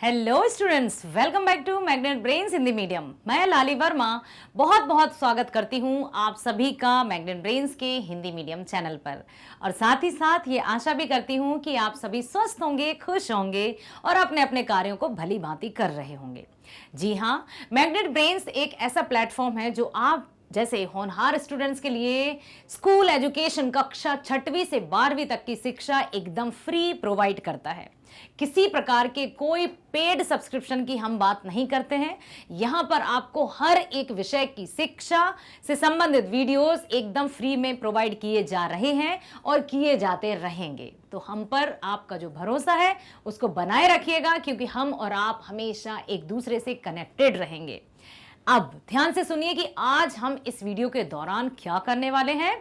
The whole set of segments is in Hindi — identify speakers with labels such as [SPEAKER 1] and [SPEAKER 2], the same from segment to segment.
[SPEAKER 1] Hello students, welcome back to Magnet Brains Hindi medium. मैं लाली वर्मा बहुत बहुत स्वागत करती हूँ आप सभी का मैग्नेट ब्रेन्स के हिंदी मीडियम चैनल पर। और साथ ही साथ ये आशा भी करती हूँ कि आप सभी स्वस्थ होंगे, खुश होंगे और अपने अपने कार्यों को भली भांति कर रहे होंगे। जी हाँ, मैग्नेट ब्रेन्स एक ऐसा प्लेटफॉर्म है जो आप जैसे होनहार स्टूडेंट्स के लिए स्कूल एजुकेशन कक्षा 6वीं से 12वीं तक की शिक्षा एकदम फ्री प्रोवाइड करता है। किसी प्रकार के कोई पेड सब्सक्रिप्शन की हम बात नहीं करते हैं। यहाँ पर आपको हर एक विषय की शिक्षा से संबंधित वीडियोस एकदम फ्री में प्रोवाइड किए जा रहे हैं और किए जाते रहेंगे। तो हम पर आपका जो भरोसा है उसको बनाए रखिएगा, क्योंकि हम और आप हमेशा एक दूसरे से कनेक्टेड रहेंगे। अब ध्यान से सुनिए कि आज हम इस वीडियो के दौरान क्या करने वाले हैं।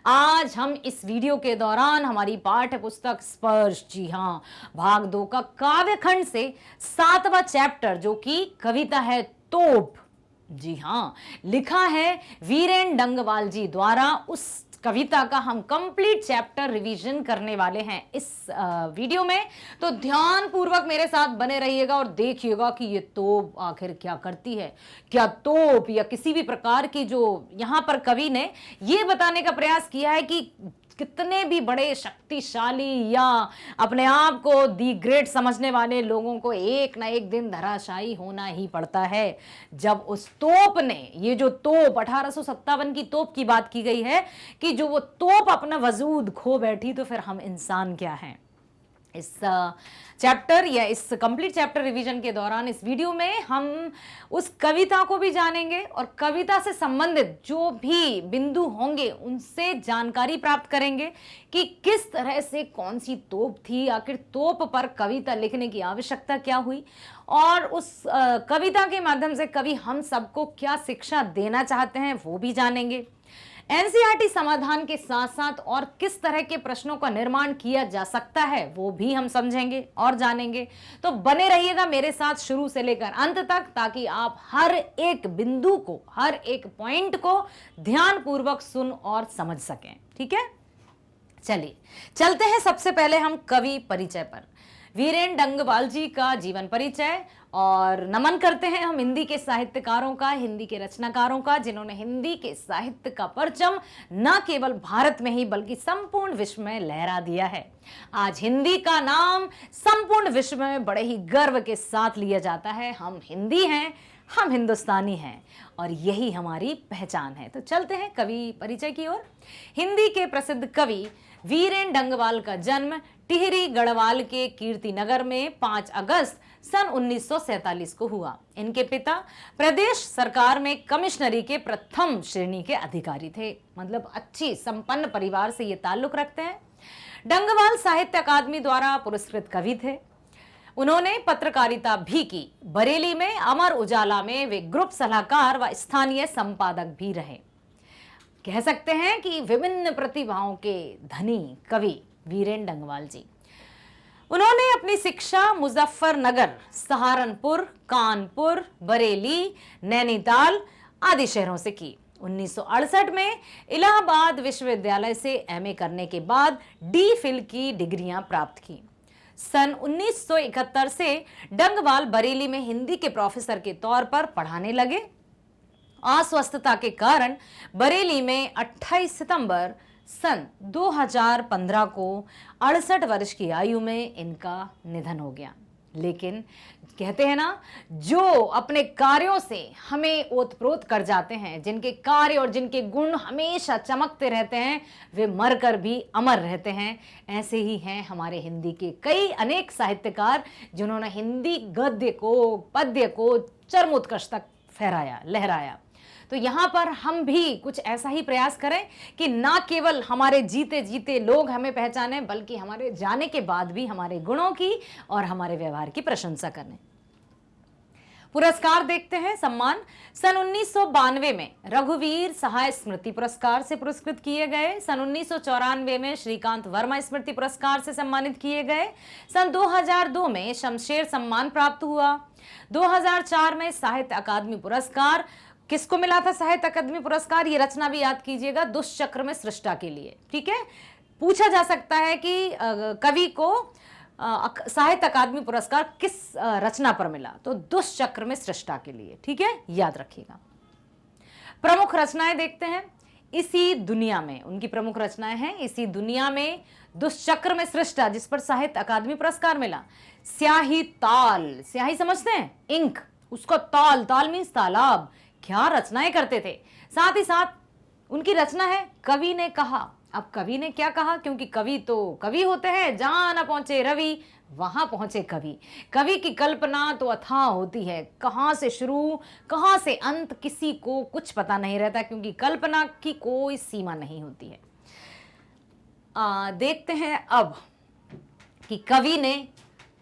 [SPEAKER 1] आज हम इस वीडियो के दौरान हमारी पाठ्य पुस्तक स्पर्श, जी हाँ, भाग 2 का काव्यखंड से 7वां चैप्टर जो कि कविता है तोप, जी हाँ, लिखा है वीरेन डंगवाल जी द्वारा, उस कविता का हम कंप्लीट चैप्टर रिवीजन करने वाले हैं इस वीडियो में। तो ध्यान पूर्वक मेरे साथ बने रहिएगा और देखिएगा कि ये तोप आखिर क्या करती है। क्या तोप या किसी भी प्रकार की, जो यहाँ पर कवि ने ये बताने का प्रयास किया है कि कितने भी बड़े शक्तिशाली या अपने आप को दी ग्रेट समझने वाले लोगों को एक ना एक दिन धराशायी होना ही पड़ता है। जब उस तोप ने, ये जो तोप 1857 की तोप की बात की गई है कि जो वो तोप अपना वजूद खो बैठी, तो फिर हम इंसान क्या हैं। इस चैप्टर या इस कंप्लीट चैप्टर रिवीजन के दौरान इस वीडियो में हम उस कविता को भी जानेंगे और कविता से संबंधित जो भी बिंदु होंगे उनसे जानकारी प्राप्त करेंगे कि किस तरह से कौन सी तोप थी, आखिर तोप पर कविता लिखने की आवश्यकता क्या हुई, और उस कविता के माध्यम से कवि हम सबको क्या शिक्षा देना चाहते हैं वो भी जानेंगे। एनसीईआरटी समाधान के साथ साथ और किस तरह के प्रश्नों का निर्माण किया जा सकता है वो भी हम समझेंगे और जानेंगे। तो बने रहिएगा मेरे साथ शुरू से लेकर अंत तक, ताकि आप हर एक बिंदु को, हर एक पॉइंट को ध्यानपूर्वक सुन और समझ सकें। ठीक है, चलिए चलते हैं सबसे पहले हम कवि परिचय पर। वीरेन डंगवाल जी का जीवन परिचय, और नमन करते हैं हम हिंदी के साहित्यकारों का, हिंदी के रचनाकारों का, जिन्होंने हिंदी के साहित्य का परचम न केवल भारत में ही बल्कि संपूर्ण विश्व में लहरा दिया है। आज हिंदी का नाम संपूर्ण विश्व में बड़े ही गर्व के साथ लिया जाता है। हम हिंदी हैं, हम हिंदुस्तानी हैं और यही हमारी पहचान है। तो चलते हैं कवि परिचय की ओर। हिंदी के प्रसिद्ध कवि वीरेन डंगवाल का जन्म टिहरी गढ़वाल के कीर्ति नगर में 5 अगस्त सन 1947 को हुआ। इनके पिता प्रदेश सरकार में कमिश्नरी के प्रथम श्रेणी के अधिकारी थे, मतलब अच्छी संपन्न परिवार से ये ताल्लुक रखते हैं। डंगवाल साहित्य अकादमी द्वारा पुरस्कृत कवि थे। उन्होंने पत्रकारिता भी की। बरेली में अमर उजाला में वे ग्रुप सलाहकार व स्थानीय संपादक भी रहे। कह सकते हैं कि विभिन्न प्रतिभाओं के धनी कवि वीरेन डंगवाल जी। उन्होंने अपनी शिक्षा मुजफ्फरनगर, सहारनपुर, कानपुर, बरेली, नैनीताल आदि शहरों से की। 1968 में इलाहाबाद विश्वविद्यालय से एमए करने के बाद डी.फिल की डिग्रियां प्राप्त की। सन 1971 से डंगवाल बरेली में हिंदी के प्रोफेसर के तौर पर पढ़ाने लगे। अस्वस्थता के कारण बरेली में 28 सितंबर सन 2015 को 68 वर्ष की आयु में इनका निधन हो गया। लेकिन कहते हैं ना, जो अपने कार्यों से हमें ओतप्रोत कर जाते हैं, जिनके कार्य और जिनके गुण हमेशा चमकते रहते हैं, वे मरकर भी अमर रहते हैं। ऐसे ही हैं हमारे हिंदी के कई अनेक साहित्यकार, जिन्होंने हिंदी गद्य को, पद्य को चरमोत्कर्ष तक फहराया, लहराया। तो यहाँ पर हम भी कुछ ऐसा ही प्रयास करें कि ना केवल हमारे जीते जीते लोग हमें पहचाने, बल्कि हमारे जाने के बाद भी हमारे गुणों की और हमारे व्यवहार की प्रशंसा करें। पुरस्कार देखते हैं। सम्मान सन 1992 में रघुवीर सहाय स्मृति पुरस्कार से पुरस्कृत किए गए। सन 1994 में श्रीकांत वर्मा स्मृति पुरस्कार से सम्मानित किए गए। सन 2002 में शमशेर सम्मान प्राप्त हुआ। 2004 में साहित्य अकादमी पुरस्कार किसको मिला था? साहित्य अकादमी पुरस्कार, ये रचना भी याद कीजिएगा, दुष्चक्र में सृष्टा के लिए। ठीक है, पूछा जा सकता है कि कवि को साहित्य अकादमी पुरस्कार किस रचना पर मिला? तो दुष्चक्र में सृष्टा के लिए। ठीक है, याद रखिएगा। प्रमुख रचनाएं देखते हैं। इसी दुनिया में उनकी प्रमुख रचनाएं हैं। इसी दुनिया में, दुष्चक्र में सृष्टा, जिस पर साहित्य अकादमी पुरस्कार मिला। स्याही ताल, स्याही समझते हैं, इंक, उसका ताल, ताल मीन्स तालाब। क्या रचनाएं करते थे। साथ ही साथ उनकी रचना है कवि ने कहा। अब कवि ने क्या कहा, क्योंकि कवि तो कवि होते हैं, जहां ना पहुंचे रवि वहां पहुंचे कवि। कवि की कल्पना तो अथाह होती है, कहां से शुरू कहां से अंत किसी को कुछ पता नहीं रहता, क्योंकि कल्पना की कोई सीमा नहीं होती है। देखते हैं अब कि कवि ने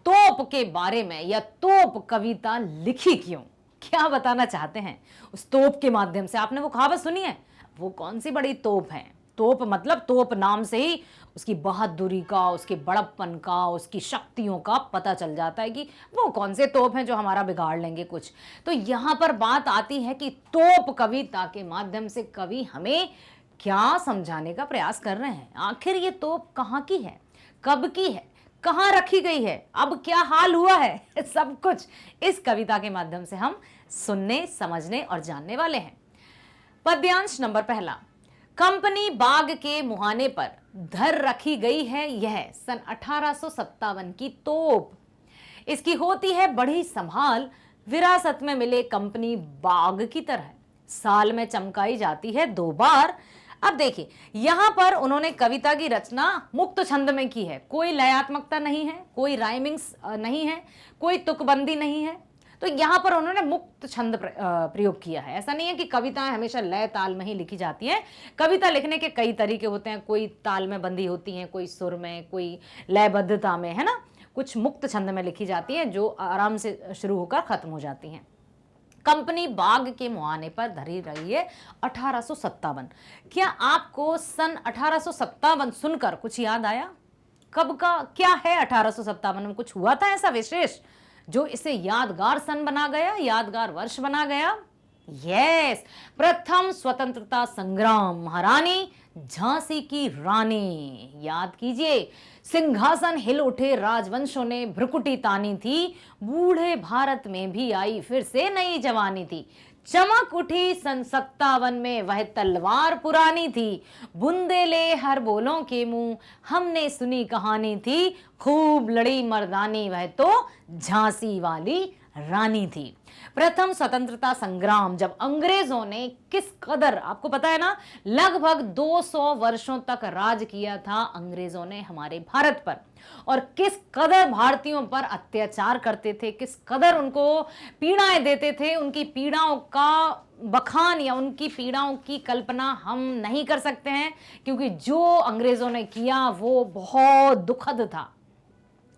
[SPEAKER 1] तोप के बारे में या तोप कविता लिखी क्यों, क्या बताना चाहते हैं उस तोप के माध्यम से। आपने वो कहावत सुनी है, वो कौन सी बड़ी तोप है। तोप मतलब, तोप नाम से ही उसकी बहादुरी का, उसके बड़प्पन का, उसकी शक्तियों का पता चल जाता है कि वो कौन से तोप हैं जो हमारा बिगाड़ लेंगे कुछ। तो यहाँ पर बात आती है कि तोप कविता के माध्यम से कवि हमें क्या समझाने का प्रयास कर रहे हैं। आखिर ये तोप कहाँ की है, कब की है, कहाँ रखी गई है, अब क्या हाल हुआ है, सब कुछ इस कविता के माध्यम से हम सुनने, समझने और जानने वाले हैं। पद्यांश नंबर पहला। कंपनी बाग के मुहाने पर धर रखी गई है यह सन 1857 की तोप। इसकी होती है बड़ी संभाल, विरासत में मिले कंपनी बाग की तरह। साल में चमकाई जाती है 2 बार। अब देखिए, यहां पर उन्होंने कविता की रचना मुक्त छंद में की है। कोई लयात्मकता नहीं है, कोई राइमिंग्स नहीं है, कोई तुकबंदी नहीं है। तो यहाँ पर उन्होंने मुक्त छंद प्रयोग किया है। ऐसा नहीं है कि कविताएं हमेशा लय ताल में ही लिखी जाती हैं। कविता लिखने के कई तरीके होते हैं, कोई ताल में बंधी होती हैं, कोई सुर में, कोई लयबद्धता में, है ना। कुछ मुक्त छंद में लिखी जाती हैं जो आराम से शुरू होकर खत्म हो जाती हैं। कंपनी बाग के मुहाने पर धरी रही है 1857। क्या आपको सन 1857 सुनकर कुछ याद आया? कब का क्या है 1857 में? कुछ हुआ था ऐसा विशेष जो इसे यादगार सन बना गया, यादगार वर्ष बना गया? यस, प्रथम स्वतंत्रता संग्राम, महारानी झांसी की रानी। याद कीजिए, सिंहासन हिल उठे राजवंशों ने भ्रुकुटी तानी थी, बूढ़े भारत में भी आई फिर से नई जवानी थी। चमक उठी सन 57 में वह तलवार पुरानी थी, बुंदेले हर बोलों के मुंह हमने सुनी कहानी थी, खूब लड़ी मर्दानी वह तो झांसी वाली रानी थी। प्रथम स्वतंत्रता संग्राम, जब अंग्रेजों ने किस कदर, आपको पता है ना, लगभग 200 वर्षों तक राज किया था अंग्रेजों ने हमारे भारत पर, और किस कदर भारतीयों पर अत्याचार करते थे, किस कदर उनको पीड़ाएं देते थे। उनकी पीड़ाओं का बखान या उनकी पीड़ाओं की कल्पना हम नहीं कर सकते हैं, क्योंकि जो अंग्रेजों ने किया वो बहुत दुखद था।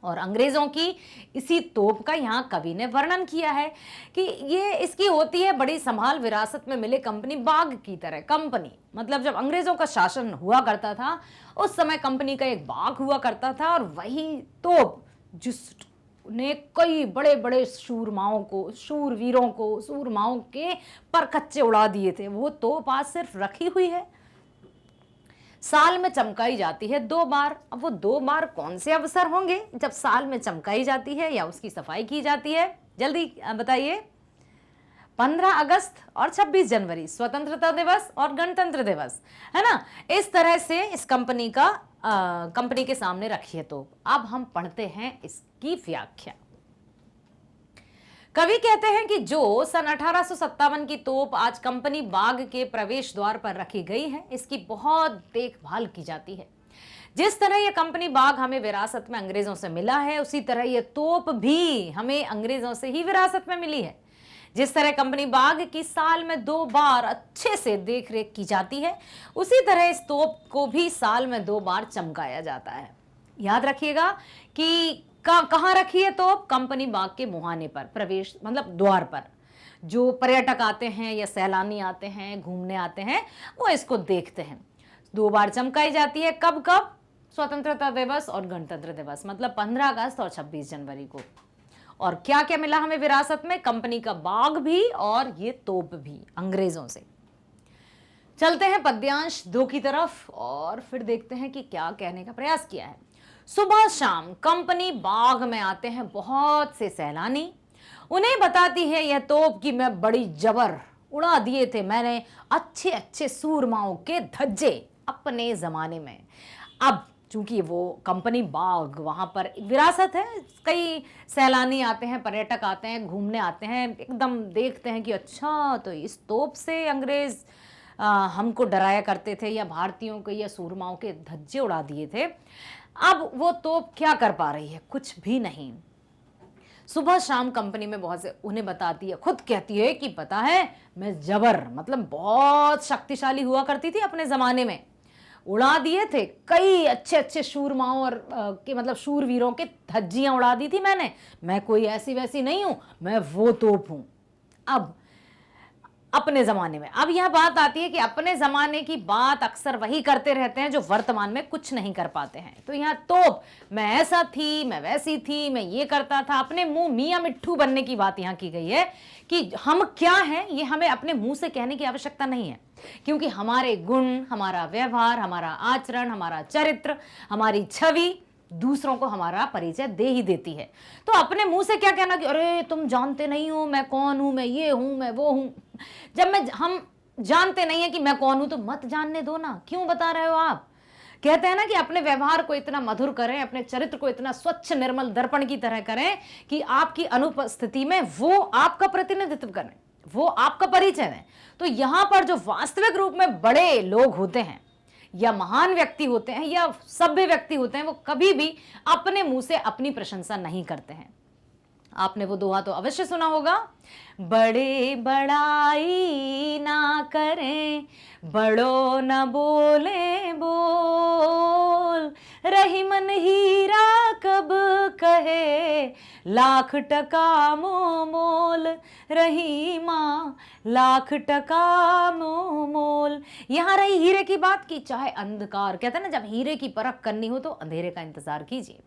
[SPEAKER 1] और अंग्रेजों की इसी तोप का यहाँ कवि ने वर्णन किया है कि ये इसकी होती है बड़ी संभाल, विरासत में मिले कंपनी बाग की तरह। कंपनी मतलब जब अंग्रेजों का शासन हुआ करता था उस समय कंपनी का एक बाग हुआ करता था, और वही तोप जिसने कई बड़े बड़े शूरमाओं को, शूरवीरों को, सूरमाओं के पर कच्चे उड़ा दिए थे, वो तोप आज सिर्फ रखी हुई है। साल में चमकाई जाती है 2 बार। अब वो 2 बार कौन से अवसर होंगे जब साल में चमकाई जाती है या उसकी सफाई की जाती है? जल्दी बताइए। 15 अगस्त और 26 जनवरी, स्वतंत्रता दिवस और गणतंत्र दिवस, है ना। इस तरह से इस कंपनी के सामने रखी है। तो अब हम पढ़ते हैं इसकी व्याख्या। कवि कहते हैं कि जो सन 1857 की तोप आज कंपनी बाग के प्रवेश द्वार पर रखी गई है, इसकी बहुत देखभाल की जाती है। जिस तरह यह कंपनी बाग हमें विरासत में अंग्रेजों से मिला है, उसी तरह यह तोप भी हमें अंग्रेजों से ही विरासत में मिली है। जिस तरह कंपनी बाग की साल में 2 बार अच्छे से देख रेख की जाती है, उसी तरह इस तोप को भी साल में 2 बार चमकाया जाता है। याद रखिएगा कि कहाँ रखी है तोप? कंपनी बाग के मुहाने पर, प्रवेश मतलब द्वार पर। जो पर्यटक आते हैं या सैलानी आते हैं, घूमने आते हैं, वो इसको देखते हैं। 2 बार चमकाई जाती है। कब कब? स्वतंत्रता दिवस और गणतंत्र दिवस, मतलब 15 अगस्त और 26 जनवरी को। और क्या क्या मिला हमें विरासत में? कंपनी का बाग भी और ये तोप भी अंग्रेजों से। चलते हैं पद्यांश 2 की तरफ और फिर देखते हैं कि क्या कहने का प्रयास किया है। सुबह शाम कंपनी बाग में आते हैं बहुत से सैलानी। उन्हें बताती है यह तोप कि मैं बड़ी जबर उड़ा दिए थे मैंने अच्छे अच्छे सूरमाओं के धज्जे अपने ज़माने में। अब चूंकि वो कंपनी बाग वहाँ पर विरासत है, कई सैलानी आते हैं, पर्यटक आते हैं, घूमने आते हैं, एकदम देखते हैं कि अच्छा तो इस तोप से अंग्रेज़ हमको डराया करते थे या भारतीयों के या सूरमाओं के धज्जे उड़ा दिए थे। अब वो तोप क्या कर पा रही है? कुछ भी नहीं। सुबह शाम कंपनी में बहुत से उन्हें बताती है, खुद कहती है कि पता है मैं जबर मतलब बहुत शक्तिशाली हुआ करती थी अपने ज़माने में, उड़ा दिए थे कई अच्छे अच्छे शूरमाओं और के मतलब शूरवीरों के धज्जियां उड़ा दी थी मैंने। मैं कोई ऐसी वैसी नहीं हूं, मैं वो तोप हूं। अब अपने ज़माने में, अब यह बात आती है कि अपने ज़माने की बात अक्सर वही करते रहते हैं जो वर्तमान में कुछ नहीं कर पाते हैं। तो यहाँ तोप मैं ऐसा थी, मैं वैसी थी, मैं ये करता था, अपने मुंह मियाँ मिट्ठू बनने की बात यहाँ की गई है कि हम क्या हैं ये हमें अपने मुंह से कहने की आवश्यकता नहीं है, क्योंकि हमारे गुण, हमारा व्यवहार, हमारा आचरण, हमारा चरित्र, हमारी छवि दूसरों को हमारा परिचय दे ही देती है। तो अपने मुंह से क्या कहना कि अरे तुम जानते नहीं हो मैं कौन हूं, मैं ये हूं, मैं वो हूं। जब हम जानते नहीं है कि मैं कौन हूं तो मत जानने दो ना, क्यों बता रहे हो आप? कहते हैं ना कि अपने व्यवहार को इतना मधुर करें, अपने चरित्र को इतना स्वच्छ निर्मल दर्पण की तरह करें कि आपकी अनुपस्थिति में वो आपका प्रतिनिधित्व करें, वो आपका परिचय दें। तो यहां पर जो वास्तविक रूप में बड़े लोग होते हैं या महान व्यक्ति होते हैं या सभ्य व्यक्ति होते हैं, वो कभी भी अपने मुंह से अपनी प्रशंसा नहीं करते हैं। आपने वो दोहा तो अवश्य सुना होगा, बड़े बड़ाई ना करें, बड़ो न बोले बोल, रही मन हीरा कब कहे, लाख टका मोल, रही माँ लाख टका मोल। यहाँ रही हीरे की बात की, चाहे अंधकार, कहते हैं ना जब हीरे की परख करनी हो तो अंधेरे का इंतजार कीजिए।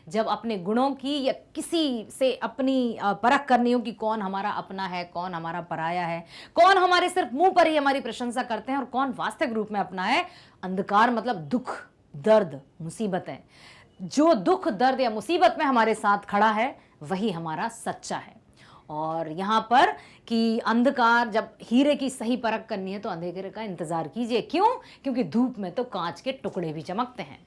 [SPEAKER 1] जब अपने गुणों की या किसी से अपनी परख करनी हो कि कौन हमारा अपना है, कौन हमारा पराया है, कौन हमारे सिर्फ मुंह पर ही हमारी प्रशंसा करते हैं और कौन वास्तविक रूप में अपना है। अंधकार मतलब दुख, दर्द, मुसीबतें। जो दुख, दर्द या मुसीबत में हमारे साथ खड़ा है वही हमारा सच्चा है। और यहाँ पर कि अंधकार, जब हीरे की सही परख करनी है तो अंधेरे का इंतजार कीजिए। क्यों? क्योंकि धूप में तो कांच के टुकड़े भी चमकते हैं।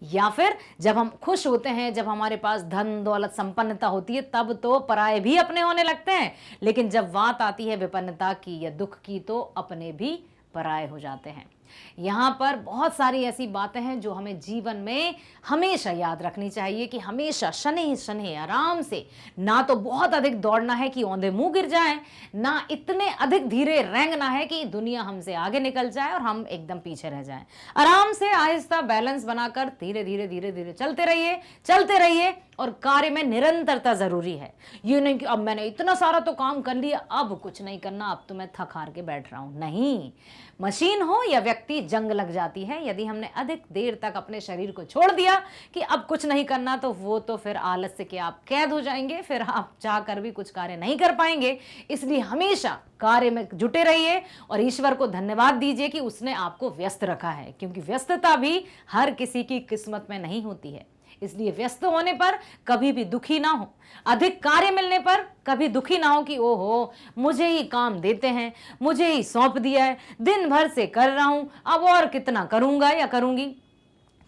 [SPEAKER 1] या फिर जब हम खुश होते हैं, जब हमारे पास धन दौलत संपन्नता होती है, तब तो पराये भी अपने होने लगते हैं, लेकिन जब बात आती है विपन्नता की या दुख की तो अपने भी पराये हो जाते हैं। यहाँ पर बहुत सारी ऐसी बातें हैं जो हमें जीवन में हमेशा याद रखनी चाहिए कि हमेशा शनै शनै आराम से, ना तो बहुत अधिक दौड़ना है कि औंधे मुंह गिर जाएं, ना इतने अधिक धीरे रेंगना है कि दुनिया हमसे आगे निकल जाए और हम एकदम पीछे रह जाएं। आराम से आहिस्ता बैलेंस बनाकर धीरे धीरे धीरे धीरे चलते रहिए और कार्य में निरंतरता जरूरी है। ये नहीं कि अब मैंने इतना सारा तो काम कर लिया, अब कुछ नहीं करना, अब तो मैं थक हार के बैठ रहा हूं। नहीं, मशीन हो या व्यक्ति, जंग लग जाती है। यदि हमने अधिक देर तक अपने शरीर को छोड़ दिया कि अब कुछ नहीं करना, तो वो तो फिर आलस्य के आप कैद हो जाएंगे, फिर आप चाह कर भी कुछ कार्य नहीं कर पाएंगे। इसलिए हमेशा कार्य में जुटे रहिए और ईश्वर को धन्यवाद दीजिए कि उसने आपको व्यस्त रखा है, क्योंकि व्यस्तता भी हर किसी की किस्मत में नहीं होती है। इसलिए व्यस्त होने पर कभी भी दुखी ना हो, अधिक कार्य मिलने पर कभी दुखी ना हो कि ओहो मुझे ही काम देते हैं, मुझे ही सौंप दिया है, दिन भर से कर रहा हूं, अब और कितना करूंगा या करूंगी।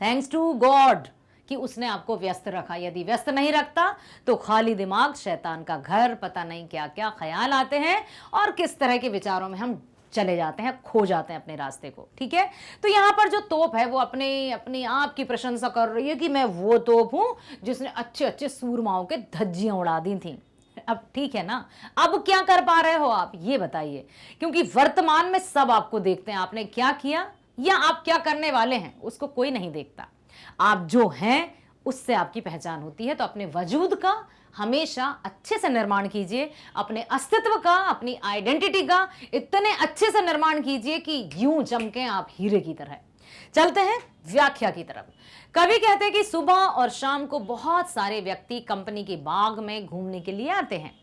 [SPEAKER 1] थैंक्स टू गॉड कि उसने आपको व्यस्त रखा। यदि व्यस्त नहीं रखता तो खाली दिमाग शैतान का घर, पता नहीं क्या क्या ख्याल आते हैं और किस तरह के विचारों में हम चले जाते हैं, खो जाते हैं अपने रास्ते को। ठीक है, तो यहाँ पर जो तोप है वो अपने आप की प्रशंसा कर रही है कि मैं वो तोप हूं जिसने अच्छे अच्छे सूरमाओं के धज्जियां उड़ा दी थी। अब ठीक है ना, अब क्या कर पा रहे हो आप ये बताइए, क्योंकि वर्तमान में सब आपको देखते हैं, आपने क्या किया या आप क्या करने वाले हैं उसको कोई नहीं देखता। आप जो हैं उससे आपकी पहचान होती है। तो अपने वजूद का हमेशा अच्छे से निर्माण कीजिए, अपने अस्तित्व का, अपनी आइडेंटिटी का इतने अच्छे से निर्माण कीजिए कि यूं चमके आप हीरे की तरह। चलते हैं व्याख्या की तरफ। कवि कहते हैं कि सुबह और शाम को बहुत सारे व्यक्ति कंपनी के बाग में घूमने के लिए आते हैं।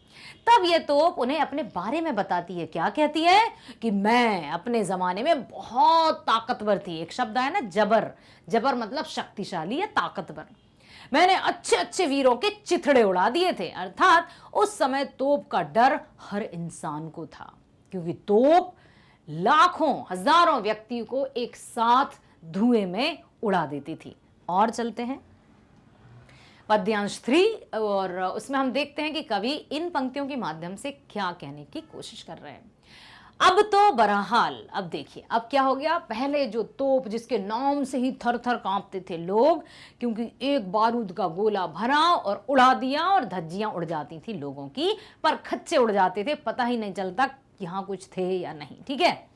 [SPEAKER 1] तब ये तोप उन्हें अपने बारे में बताती है। क्या कहती है कि मैं अपने जमाने में बहुत ताकतवर थी। एक शब्द आया ना जबर, जबर मतलब शक्तिशाली या ताकतवर। मैंने अच्छे अच्छे वीरों के चिथड़े उड़ा दिए थे। अर्थात उस समय तोप का डर हर इंसान को था, क्योंकि तोप लाखों हजारों व्यक्तियों को एक साथ धुएं में उड़ा देती थी। और चलते हैं पद्यांश 3 और उसमें हम देखते हैं कि कवि इन पंक्तियों के माध्यम से क्या कहने की कोशिश कर रहे हैं। अब तो बहरहाल, अब देखिए अब क्या हो गया। पहले जो तोप जिसके नाम से ही थर थर कांपते थे लोग, क्योंकि एक बारूद का गोला भरा और उड़ा दिया और धज्जियां उड़ जाती थी लोगों की, पर खच्चे उड़ जाते थे, पता ही नहीं चलता यहाँ कुछ थे या नहीं। ठीक है,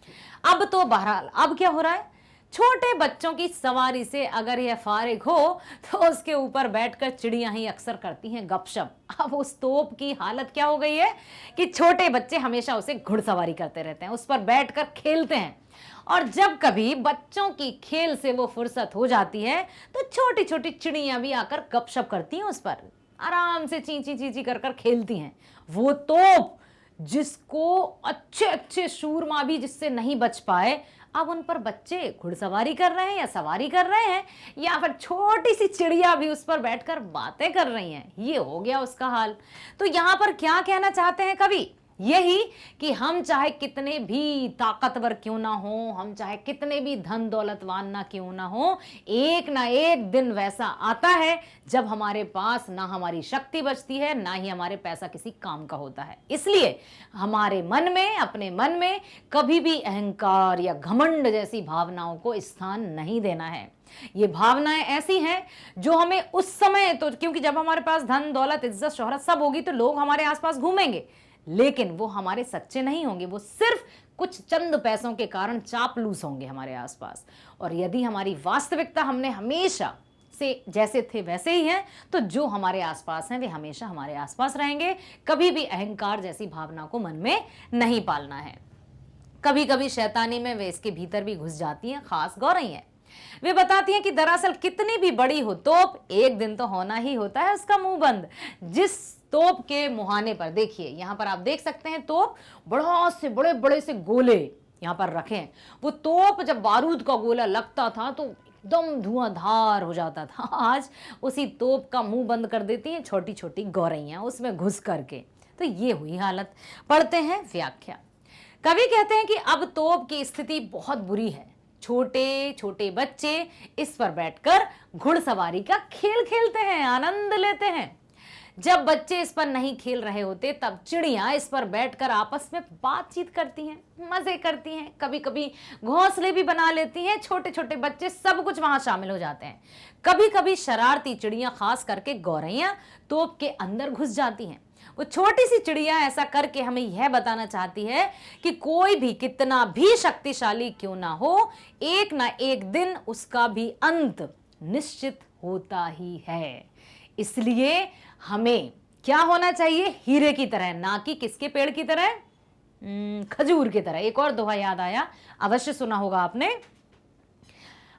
[SPEAKER 1] अब तो बहरहाल अब क्या हो रहा है, छोटे बच्चों की सवारी से अगर यह फारिग हो तो उसके ऊपर बैठकर चिड़ियां ही अक्सर करती हैं गपशप। अब उस तोप की हालत क्या हो गई है कि छोटे बच्चे हमेशा उसे घुड़सवारी करते रहते हैं, उस पर बैठकर खेलते हैं। और जब कभी बच्चों की खेल से वो फुर्सत हो जाती है तो छोटी छोटी चिड़ियां भी आकर गपशप करती हैं, उस पर आराम से चींची चींची कर कर खेलती हैं। वो तोप जिसको अच्छे अच्छे शूरमा भी जिससे नहीं बच पाए, अब उन पर बच्चे घुड़सवारी कर रहे हैं या सवारी कर रहे हैं, या फिर छोटी सी चिड़िया भी उस पर बैठकर बातें कर रही हैं। ये हो गया उसका हाल। तो यहां पर क्या कहना चाहते हैं कवि, यही कि हम चाहे कितने भी ताकतवर क्यों ना हो, हम चाहे कितने भी धन दौलतवान ना क्यों ना हो, एक ना एक दिन वैसा आता है जब हमारे पास ना हमारी शक्ति बचती है, ना ही हमारे पैसा किसी काम का होता है। इसलिए हमारे मन में, अपने मन में कभी भी अहंकार या घमंड जैसी भावनाओं को स्थान नहीं देना है। ये भावनाएं ऐसी हैं जो हमें उस समय तो, क्योंकि जब हमारे पास धन दौलत इज्जत शोहरत सब होगी तो लोग हमारे आसपास घूमेंगे, लेकिन वो हमारे सच्चे नहीं होंगे, वो सिर्फ कुछ चंद पैसों के कारण चापलूस होंगे हमारे आसपास। और यदि हमारी वास्तविकता हमने हमेशा से जैसे थे वैसे ही हैं, तो जो हमारे आसपास हैं वे हमेशा हमारे आसपास रहेंगे। कभी भी अहंकार जैसी भावना को मन में नहीं पालना है। कभी कभी शैतानी में वे इसके भीतर भी घुस जाती हैं, खास गौरई हैं। वे बताती हैं कि दरअसल कितनी भी बड़ी हो तोप, एक दिन तो होना ही होता है उसका मुंह बंद। जिस तोप के मुहाने पर देखिए, यहां पर आप देख सकते हैं तोप बड़ा से बड़े बड़े से गोले यहां पर रखे हैं। वो तोप जब बारूद का गोला लगता था तो एकदम धुआंधार हो जाता था। आज उसी तोप का मुंह बंद कर देती हैं छोटी छोटी गौरैया उसमें घुस करके। तो ये हुई हालत। पढ़ते हैं व्याख्या। कवि कहते हैं कि अब तोप की स्थिति बहुत बुरी है। छोटे छोटे बच्चे इस पर बैठकर घुड़सवारी का खेल खेलते हैं, आनंद लेते हैं। जब बच्चे इस पर नहीं खेल रहे होते तब चिड़ियां इस पर बैठकर आपस में बातचीत करती हैं, मजे करती हैं, कभी कभी घोंसले भी बना लेती हैं। छोटे छोटे बच्चे सब कुछ वहां शामिल हो जाते हैं। कभी कभी शरारती चिड़ियां, खास करके गौरैया, तोप के अंदर घुस जाती हैं। वो छोटी सी चिड़िया ऐसा करके हमें यह बताना चाहती है कि कोई भी कितना भी शक्तिशाली क्यों ना हो, एक ना एक दिन उसका भी अंत निश्चित होता ही है। इसलिए हमें क्या होना चाहिए, हीरे की तरह, ना कि किसके पेड़ की तरह, खजूर की तरह। एक और दोहा याद आया, अवश्य सुना होगा आपने,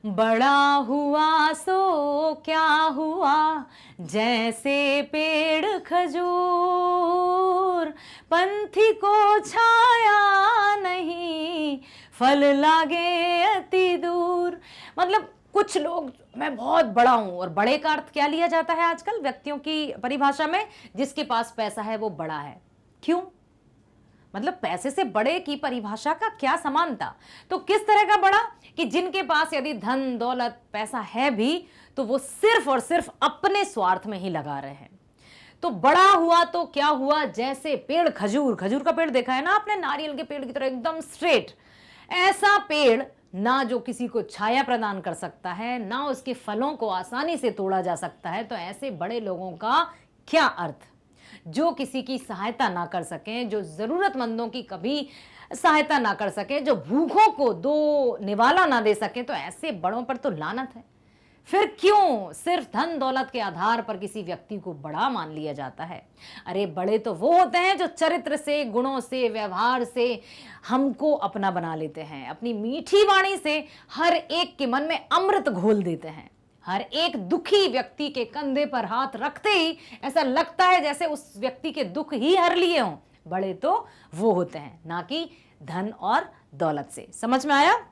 [SPEAKER 1] बड़ा हुआ सो क्या हुआ जैसे पेड़ खजूर, पंथी को छाया नहीं फल लागे अति दूर। मतलब कुछ लोग, मैं बहुत बड़ा हूं, और बड़े का अर्थ क्या लिया जाता है आजकल व्यक्तियों की परिभाषा में, जिसके पास पैसा है वो बड़ा है। क्यों? मतलब पैसे से बड़े की परिभाषा का क्या समानता? तो किस तरह का बड़ा कि जिनके पास यदि धन दौलत पैसा है भी तो वो सिर्फ और सिर्फ अपने स्वार्थ में ही लगा रहे हैं। तो बड़ा हुआ तो क्या हुआ, जैसे पेड़ खजूर, खजूर का पेड़ देखा है ना आपने, नारियल के पेड़ की तरह एकदम स्ट्रेट। ऐसा पेड़ ना जो किसी को छाया प्रदान कर सकता है, ना उसके फलों को आसानी से तोड़ा जा सकता है। तो ऐसे बड़े लोगों का क्या अर्थ, जो किसी की सहायता ना कर सकें, जो जरूरतमंदों की कभी सहायता ना कर सकें, जो भूखों को दो निवाला ना दे सकें। तो ऐसे बड़ों पर तो लानत है। फिर क्यों सिर्फ धन दौलत के आधार पर किसी व्यक्ति को बड़ा मान लिया जाता है? अरे बड़े तो वो होते हैं जो चरित्र से, गुणों से, व्यवहार से हमको अपना बना लेते हैं, अपनी मीठी वाणी से हर एक के मन में अमृत घोल देते हैं। हर एक दुखी व्यक्ति के कंधे पर हाथ रखते ही ऐसा लगता है जैसे उस व्यक्ति के दुख ही हर लिए हों। बड़े तो वो होते हैं, ना कि धन और दौलत से। समझ में आया?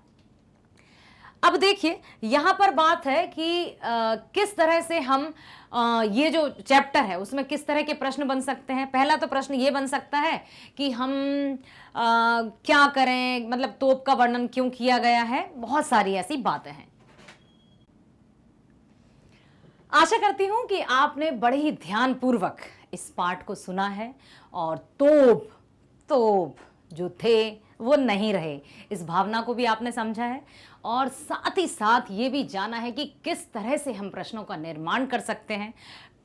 [SPEAKER 1] अब देखिए यहाँ पर बात है कि किस तरह से हम ये जो चैप्टर है उसमें किस तरह के प्रश्न बन सकते हैं। पहला तो प्रश्न ये बन सकता है कि हम क्या करें, मतलब तोप का वर्णन क्यों किया गया है, बहुत सारी ऐसी बातें हैं। आशा करती हूं कि आपने बड़े ही ध्यानपूर्वक इस पाठ को सुना है और तोप तोप जो थे वो नहीं रहे, इस भावना को भी आपने समझा है और साथ ही साथ ये भी जाना है कि किस तरह से हम प्रश्नों का निर्माण कर सकते हैं,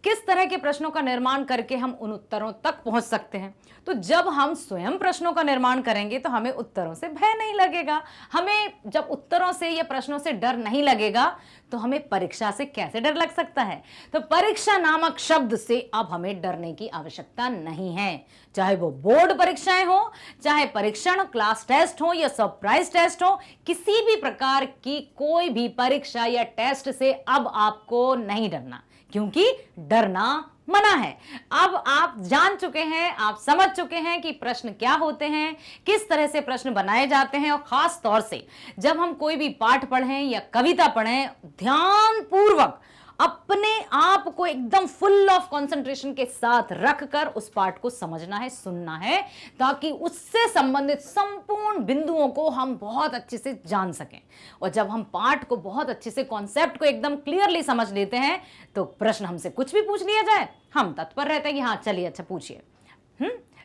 [SPEAKER 1] किस तरह के प्रश्नों का निर्माण करके हम उन उत्तरों तक पहुंच सकते हैं। तो जब हम स्वयं प्रश्नों का निर्माण करेंगे तो हमें उत्तरों से भय नहीं लगेगा। हमें जब उत्तरों से या प्रश्नों से डर नहीं लगेगा तो हमें परीक्षा से कैसे डर लग सकता है। तो परीक्षा नामक शब्द से अब हमें डरने की आवश्यकता नहीं है, चाहे वो बोर्ड परीक्षाएं हो, चाहे परीक्षण क्लास टेस्ट हो या सरप्राइज टेस्ट हो, किसी भी प्रकार की कोई भी परीक्षा या टेस्ट से अब आपको नहीं डरना, क्योंकि डरना मना है। अब आप जान चुके हैं, आप समझ चुके हैं कि प्रश्न क्या होते हैं, किस तरह से प्रश्न बनाए जाते हैं, और खास तौर से जब हम कोई भी पाठ पढ़ें या कविता पढ़ें, ध्यान पूर्वक अपने आप को एकदम फुल ऑफ कंसंट्रेशन के साथ रखकर उस पाठ को समझना है, सुनना है, ताकि उससे संबंधित संपूर्ण बिंदुओं को हम बहुत अच्छे से जान सकें। और जब हम पाठ को बहुत अच्छे से, कॉन्सेप्ट को एकदम क्लियरली समझ लेते हैं, तो प्रश्न हमसे कुछ भी पूछ लिया जाए हम तत्पर रहते हैं कि हाँ चलिए अच्छा पूछिए।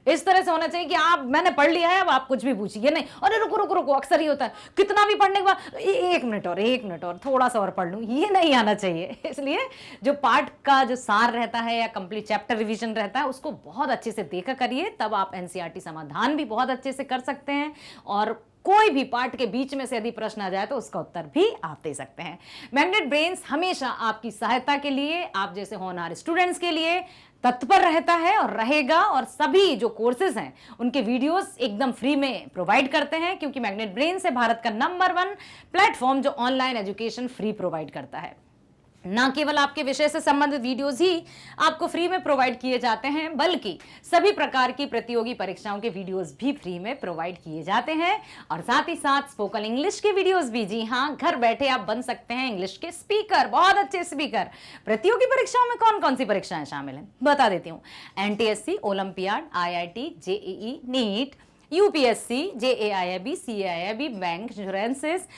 [SPEAKER 1] इस तरह से होना चाहिए कि आप, मैंने पढ़ लिया है, अब आप कुछ भी पूछिए नहीं, अरे रुको रुको रुको, अक्सर ही होता है कितना भी पढ़ने के बाद एक मिनट और थोड़ा सा और पढ़ लूं, ये नहीं आना चाहिए। इसलिए जो पाठ का जो सार रहता है या कंप्लीट चैप्टर रिवीजन रहता है उसको बहुत अच्छे से देखा करिए, तब आप एनसीईआरटी समाधान भी बहुत अच्छे से कर सकते हैं और कोई भी पार्ट के बीच में से यदि प्रश्न आ जाए तो उसका उत्तर भी आप दे सकते हैं। मैग्नेट ब्रेन्स हमेशा आपकी सहायता के लिए, आप जैसे होनहार स्टूडेंट्स के लिए तत्पर रहता है और रहेगा, और सभी जो कोर्सेज हैं उनके वीडियोस एकदम फ्री में प्रोवाइड करते हैं, क्योंकि मैग्नेट ब्रेन्स है भारत का नंबर 1 प्लेटफॉर्म जो ऑनलाइन एजुकेशन फ्री प्रोवाइड करता है। ना केवल आपके विषय से संबंधित वीडियोस ही आपको फ्री में प्रोवाइड किए जाते हैं, बल्कि सभी प्रकार की प्रतियोगी परीक्षाओं के वीडियोस भी फ्री में प्रोवाइड किए जाते हैं, और साथ ही साथ स्पोकन इंग्लिश के वीडियोस भी। जी हाँ, घर बैठे आप बन सकते हैं इंग्लिश के स्पीकर, बहुत अच्छे स्पीकर। प्रतियोगी परीक्षाओं में कौन कौन सी परीक्षाएं शामिल हैं बता देती हूँ। NTSC, olympiad, IIT, JEE, NEET, UPSC, JAIIB, CAIIB, bank, insurances,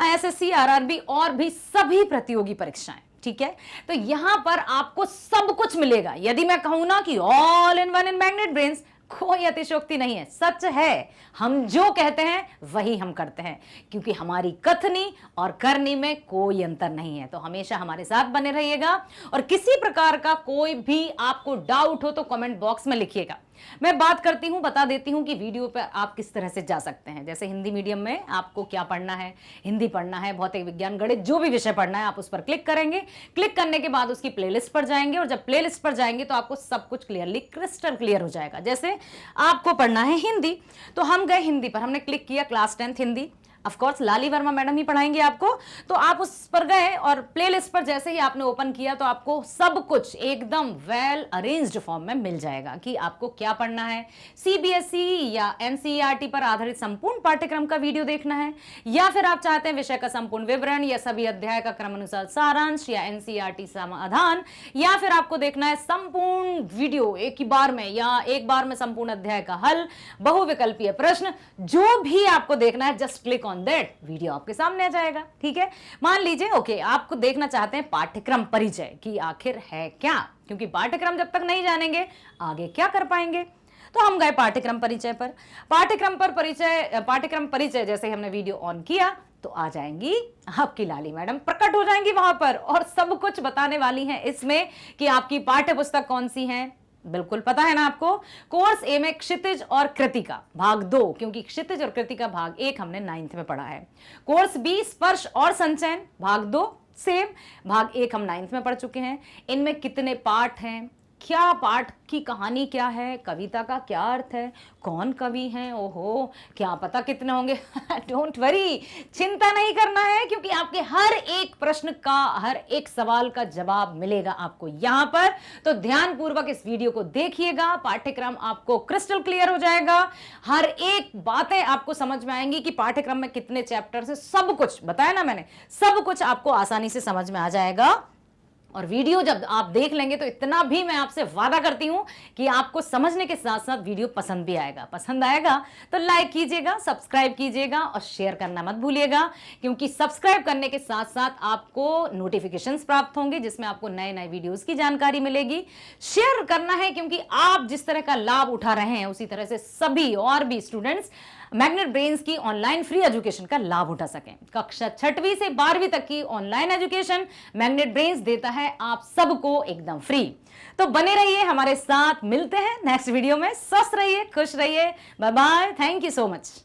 [SPEAKER 1] SSC, RRB और भी सभी प्रतियोगी परीक्षाएं। ठीक है, तो यहां पर आपको सब कुछ मिलेगा। यदि मैं कहूं ना कि all in one in magnet brains, कोई अतिशयोक्ति नहीं है, सच है। हम जो कहते हैं वही हम करते हैं, क्योंकि हमारी कथनी और करनी में कोई अंतर नहीं है। तो हमेशा हमारे साथ बने रहिएगा, और किसी प्रकार का कोई भी आपको डाउट हो तो कमेंट बॉक्स में लिखिएगा। मैं बात करती हूं, बता देती हूं कि वीडियो पर आप किस तरह से जा सकते हैं। जैसे हिंदी मीडियम में आपको क्या पढ़ना है, हिंदी पढ़ना है, भौतिक विज्ञान, गणित, जो भी विषय पढ़ना है आप उस पर क्लिक करेंगे। क्लिक करने के बाद उसकी प्लेलिस्ट पर जाएंगे, और जब प्लेलिस्ट पर जाएंगे तो आपको सब कुछ क्लियरली क्रिस्टल क्लियर हो जाएगा। जैसे आपको पढ़ना है हिंदी, तो हम गए हिंदी पर, हमने क्लिक किया class 10th Hindi, of course Lali Verma madam ही पढ़ाएंगे आपको, तो आप उस पर गए और प्लेलिस्ट पर जैसे ही आपने ओपन किया तो आपको सब कुछ एकदम वेल अरेंज्ड फॉर्म में मिल जाएगा कि आपको क्या पढ़ना है। CBSE या NCERT पर आधारित संपूर्ण पाठ्यक्रम का वीडियो देखना है, या फिर आप चाहते हैं विषय का संपूर्ण विवरण या सभी अध्याय का क्रमानुसार सारांश या NCERT समाधान, या फिर आपको देखना है संपूर्ण वीडियो एक ही बार में या एक बार में संपूर्ण अध्याय का हल, बहुविकल्पीय प्रश्न, जो भी आपको देखना है just click on that, video आपके सामने आ जाएगा। ठीक है, मान लीजिए ओके आपको देखना चाहते हैं पाठ्यक्रम परिचय कि आखिर है क्या, क्योंकि पाठ्यक्रम जब तक नहीं जानेंगे आगे क्या कर पाएंगे। तो हम गए पाठ्यक्रम परिचय पर। पाठ्यक्रम परिचय जैसे हमने वीडियो ऑन किया तो आ जाएंगी आपकी लाली मैडम, प्रकट हो जाएंगी वहां पर, और सब कुछ बताने वाली हैं इसमें कि आपकी पाठ्य पुस्तक कौन सी है। बिल्कुल पता है ना आपको। कोर्स ए में क्षितिज और कृतिका भाग 2, क्योंकि क्षितिज और कृतिका भाग 1 हमने 9th में पढ़ा है। कोर्स बी स्पर्श और संचयन भाग 2 सेम, भाग 1 हम 9th में पढ़ चुके हैं। इनमें कितने पार्ट हैं, क्या पाठ की कहानी क्या है, कविता का क्या अर्थ है, कौन कवि हैं, ओहो क्या पता कितने होंगे। डोंट वरी, चिंता नहीं करना है, क्योंकि आपके हर एक प्रश्न का, हर एक सवाल का जवाब मिलेगा आपको यहाँ पर। तो ध्यान पूर्वक इस वीडियो को देखिएगा, पाठ्यक्रम आपको क्रिस्टल क्लियर हो जाएगा, हर एक बातें आपको समझ में आएंगी कि पाठ्यक्रम में कितने चैप्टर से, सब कुछ बताया ना मैंने, सब कुछ आपको आसानी से समझ में आ जाएगा। और वीडियो जब आप देख लेंगे तो इतना भी मैं आपसे वादा करती हूं कि आपको समझने के साथ साथ वीडियो पसंद भी आएगा। पसंद आएगा तो लाइक कीजिएगा, सब्सक्राइब कीजिएगा और शेयर करना मत भूलिएगा, क्योंकि सब्सक्राइब करने के साथ साथ आपको नोटिफिकेशंस प्राप्त होंगे जिसमें आपको नए नए वीडियोस की जानकारी मिलेगी। शेयर करना है, क्योंकि आप जिस तरह का लाभ उठा रहे हैं उसी तरह से सभी और भी स्टूडेंट्स मैग्नेट ब्रेन्स की ऑनलाइन फ्री एजुकेशन का लाभ उठा सकें। कक्षा 6वीं से 12वीं तक की ऑनलाइन एजुकेशन मैग्नेट ब्रेन्स देता है आप सबको एकदम फ्री। तो बने रहिए हमारे साथ, मिलते हैं नेक्स्ट वीडियो में। स्वस्थ रहिए, खुश रहिए, bye bye, thank you so much.